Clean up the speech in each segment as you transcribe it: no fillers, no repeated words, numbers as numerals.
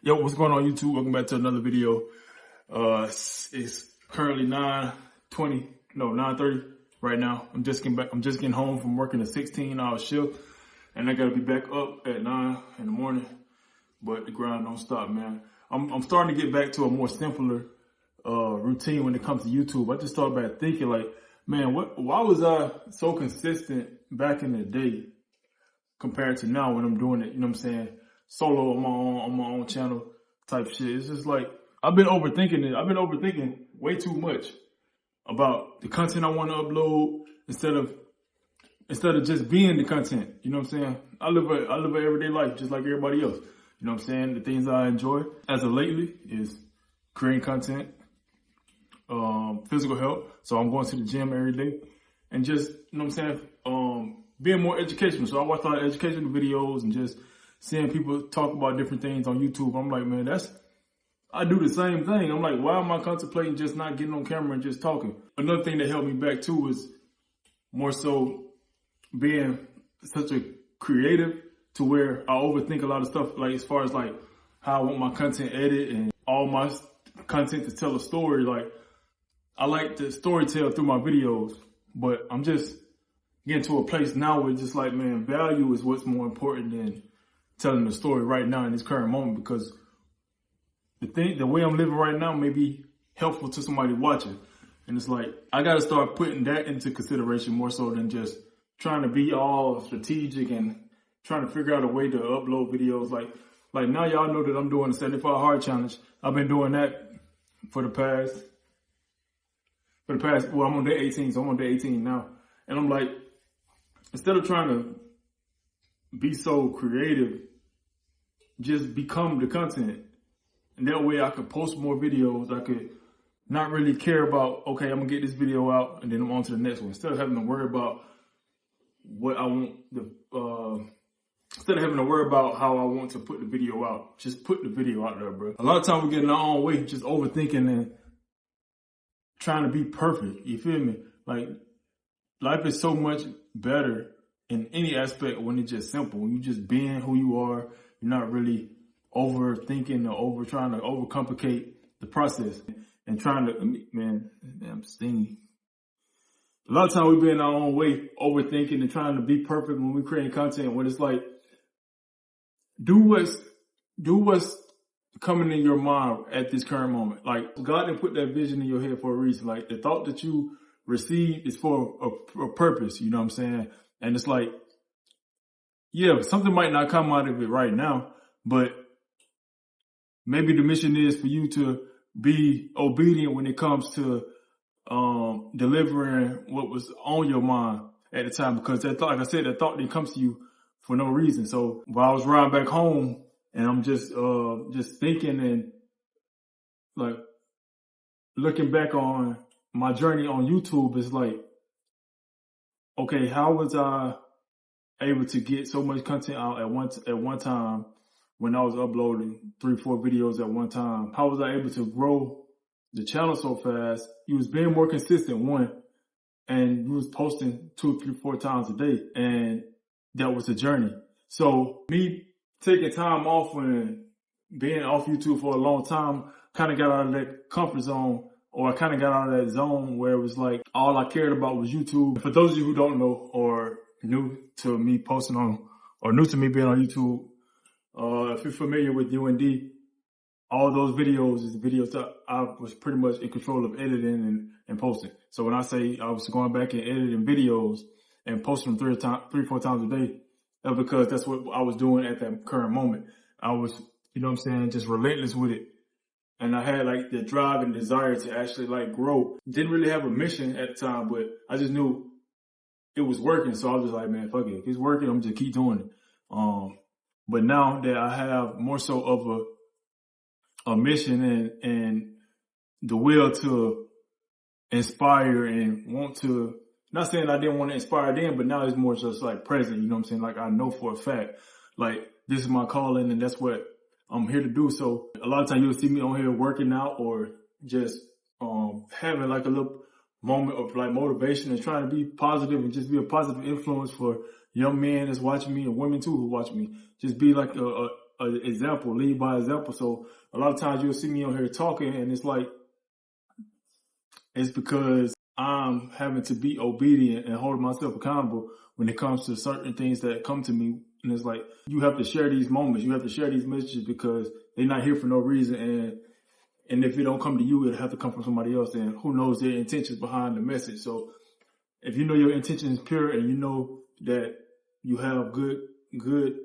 Yo, what's going on YouTube? Welcome back to another video. It's currently 9:30 right now. I'm just getting home from working a 16-hour shift, and I gotta be back up at 9 in the morning. But the grind don't stop, man. I'm starting to get back to a more simpler routine when it comes to YouTube. I just started back thinking like, man, why was I so consistent back in the day compared to now when I'm doing it, you know what I'm saying, solo on my own channel type shit. It's just like, I've been overthinking it. I've been overthinking way too much about the content I want to upload instead of just being the content. You know what I'm saying? I live an everyday life just like everybody else. You know what I'm saying? The things I enjoy as of lately is creating content, physical health. So I'm going to the gym every day and just, you know what I'm saying? Being more educational. So I watch a lot of educational videos and just seeing people talk about different things on YouTube. I'm like, man, I do the same thing. I'm like, why am I contemplating just not getting on camera and just talking? Another thing that held me back too is more so being such a creative to where I overthink a lot of stuff, like as far as like how I want my content edited and all my content to tell a story. Like I like to storytell through my videos, but I'm just getting to a place now where it's just like, man, value is what's more important than telling the story right now in this current moment, because the way I'm living right now may be helpful to somebody watching. And it's like, I got to start putting that into consideration more so than just trying to be all strategic and trying to figure out a way to upload videos. Like now y'all know that I'm doing the 75 hard challenge. I've been doing that for the past, well, I'm on day 18, so I'm on day 18 now. And I'm like, instead of trying to be so creative, just become the content. And that way I could post more videos. I could not really care about, okay, I'm gonna get this video out and then I'm on to the next one. Instead of having to worry about what I want, instead of having to worry about how I want to put the video out, just put the video out there, bro. A lot of times we get in our own way, just overthinking and trying to be perfect. You feel me? Like, life is so much better in any aspect when it's just simple. When you just being who you are, you're not really overthinking or trying to overcomplicate the process and trying to, man, I'm stingy. A lot of times we be in our own way, overthinking and trying to be perfect when we're creating content, when it's like, do what's coming in your mind at this current moment. Like, God didn't put that vision in your head for a reason. Like, the thought that you received is for a purpose, you know what I'm saying? And it's like, yeah, something might not come out of it right now, but maybe the mission is for you to be obedient when it comes to delivering what was on your mind at the time. Because that thought, like I said, that thought didn't come to you for no reason. So while I was riding back home and I'm just thinking and like looking back on my journey on YouTube, it's like, okay, how was I able to get so much content out at one time when I was uploading 3-4 videos at one time? How was I able to grow the channel so fast? You was being more consistent, one, and you was posting 2, 3, 4 times a day, and that was the journey. So me taking time off and being off YouTube for a long time kind of got out of that comfort zone, or I kind of got out of that zone where it was like all I cared about was YouTube. For those of you who don't know or new to me posting on, or new to me being on YouTube, if you're familiar with UND, all those videos is the videos that I was pretty much in control of editing and posting. So when I say I was going back and editing videos and posting them 3-4 times a day, that's because that's what I was doing at that current moment. I was, you know what I'm saying, just relentless with it. And I had like the drive and desire to actually like grow. Didn't really have a mission at the time, but I just knew it was working. So I was just like, man, fuck it. If it's working, I'm just keep doing it. But now that I have more so of a mission and the will to inspire and want to, not saying I didn't want to inspire then, but now it's more just like present, you know what I'm saying? Like I know for a fact, like this is my calling and that's what I'm here to do. So a lot of times you'll see me on here working out or just having like a little moment of like motivation and trying to be positive and just be a positive influence for young men that's watching me and women too who watch me. Just be like an example, lead by example. So a lot of times you'll see me on here talking, and it's like, it's because I'm having to be obedient and hold myself accountable when it comes to certain things that come to me. And it's like, you have to share these moments. You have to share these messages because they're not here for no reason. And if it don't come to you, it'll have to come from somebody else. And who knows their intentions behind the message. So if you know your intention is pure and you know that you have good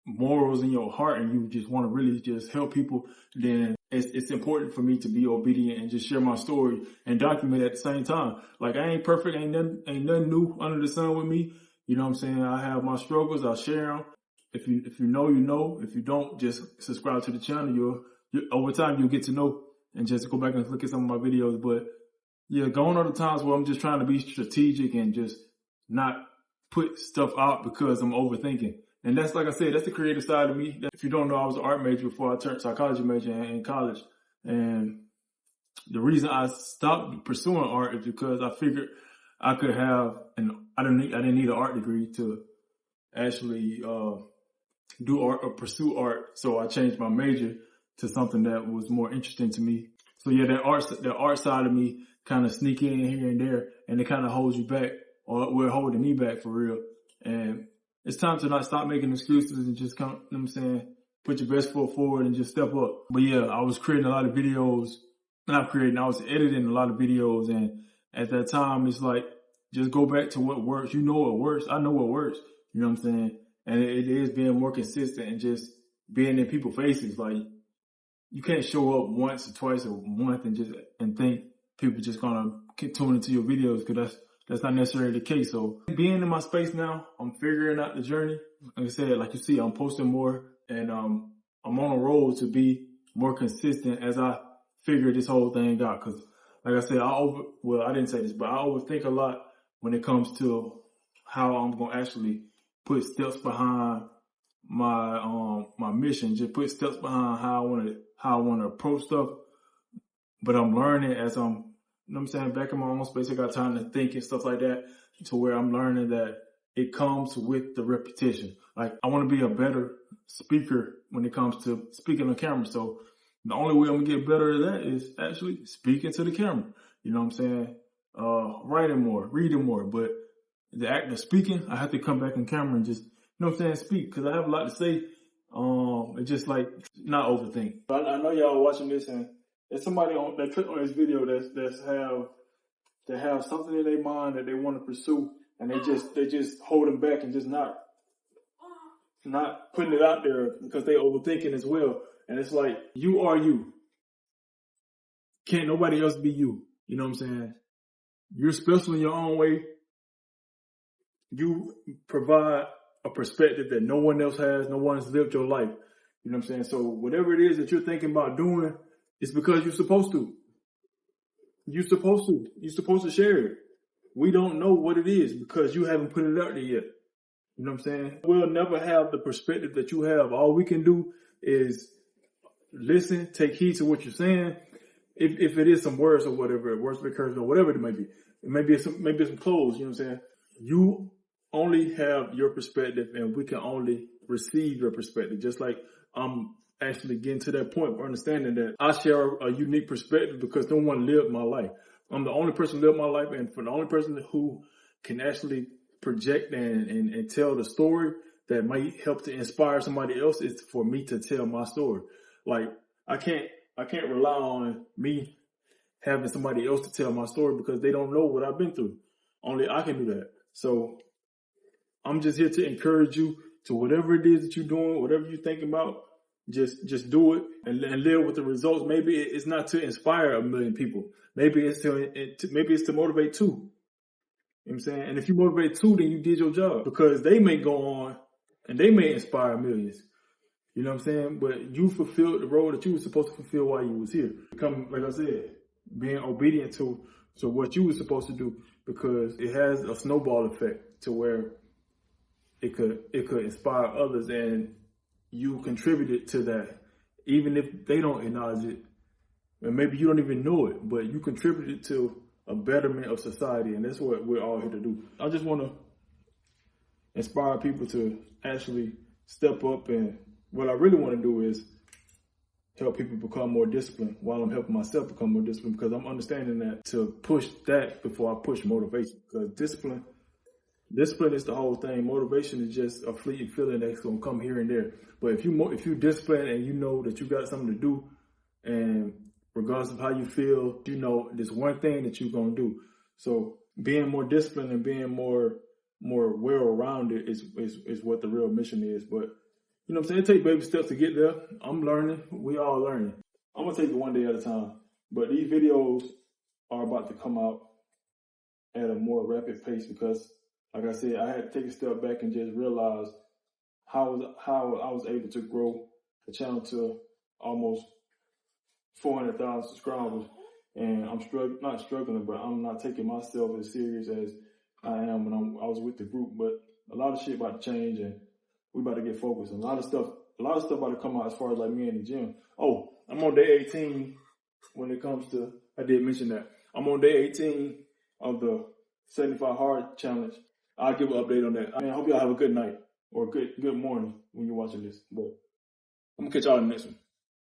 morals in your heart and you just want to really just help people, then it's important for me to be obedient and just share my story and document it at the same time. Like, I ain't perfect, ain't nothing new under the sun with me. You know what I'm saying? I have my struggles, I'll share them. If you know, you know. If you don't, just subscribe to the channel. You over time you'll get to know, and just go back and look at some of my videos. But yeah, going on the times where I'm just trying to be strategic and just not put stuff out because I'm overthinking. And that's, like I said, that's the creative side of me. If you don't know, I was an art major before I turned psychology major in college. And the reason I stopped pursuing art is because I figured I could have, and I didn't need an art degree to actually do art or pursue art. So I changed my major to something that was more interesting to me. So yeah, the art side of me kind of sneak in here and there, and it kind of holds you back, or we're holding me back for real. And it's time to not stop making excuses and just come, you know what I'm saying, put your best foot forward and just step up. But yeah, I was creating a lot of videos, I was editing a lot of videos, and at that time, it's like, just go back to what works. You know what works. I know what works. You know what I'm saying? And it is being more consistent and just being in people's faces. Like, you can't show up once or twice a month and think people just gonna tune into your videos, because that's not necessarily the case. So being in my space now, I'm figuring out the journey. Like I said, like you see, I'm posting more, and I'm on a roll to be more consistent as I figure this whole thing out. Cause like I said, I didn't say this, but I overthink a lot when it comes to how I'm gonna actually put steps behind my mission. Just put steps behind how I wanna approach stuff. But I'm learning as I'm, you know what I'm saying, back in my own space. I got time to think and stuff like that, to where I'm learning that it comes with the repetition. Like, I want to be a better speaker when it comes to speaking on camera. So the only way I'm gonna get better at that is actually speaking to the camera. You know what I'm saying? Writing more, reading more. But the act of speaking, I have to come back on camera and just, you know what I'm saying, speak, because I have a lot to say. It's just like, not overthink. But I know y'all watching this, and there's somebody that click on this video that have something in their mind that they want to pursue, and they just hold them back and just not putting it out there because they overthinking as well. And it's like, you are you. Can't nobody else be you. You know what I'm saying? You're special in your own way. You provide a perspective that no one else has. No one has lived your life. You know what I'm saying? So whatever it is that you're thinking about doing, it's because you're supposed to. You're supposed to. You're supposed to share it. We don't know what it is because you haven't put it out there yet. You know what I'm saying? We'll never have the perspective that you have. All we can do is listen, take heed to what you're saying. If it is some words or whatever, words of encouragement or whatever it may be. Maybe it's some clothes, you know what I'm saying? You only have your perspective, and we can only receive your perspective. Just like I'm actually getting to that point of understanding that I share a unique perspective because no one lived my life. I'm the only person who lived my life, and for the only person who can actually project and tell the story that might help to inspire somebody else is for me to tell my story. Like, I can't rely on me having somebody else to tell my story because they don't know what I've been through. Only I can do that. So I'm just here to encourage you to whatever it is that you're doing, whatever you're thinking about, just do it and live with the results. Maybe it's not to inspire 1 million people. Maybe it's to motivate 2. You know what I'm saying? And if you motivate 2, then you did your job, because they may go on and they may inspire millions. You know what I'm saying? But you fulfilled the role that you were supposed to fulfill while you was here. Become, like I said, being obedient to what you were supposed to do, because it has a snowball effect to where it could inspire others, and you contributed to that, even if they don't acknowledge it, and maybe you don't even know it, but you contributed to a betterment of society, and that's what we're all here to do. I just want to inspire people to actually step up and what I really want to do is help people become more disciplined while I'm helping myself become more disciplined, because I'm understanding that to push that before I push motivation. Because discipline is the whole thing. Motivation is just a fleeting feeling that's gonna come here and there. But if you discipline and you know that you got something to do, and regardless of how you feel, you know there's one thing that you're gonna do. So being more disciplined and being more well-rounded is what the real mission is. But you know what I'm saying? Take baby steps to get there. I'm learning. We all learning. I'm gonna take it one day at a time. But these videos are about to come out at a more rapid pace because, like I said, I had to take a step back and just realize how I was able to grow the channel to almost 400,000 subscribers. And I'm not struggling, but I'm not taking myself as serious as I am when I was with the group. But a lot of shit about to change, and we about to get focused. And a lot of stuff about to come out as far as like me in the gym. Oh, I'm on day 18 when it comes to, I did mention that. I'm on day 18 of the 75 Hard Challenge. I'll give an update on that. I hope y'all have a good night or good morning when you're watching this. But I'm gonna catch y'all in the next one.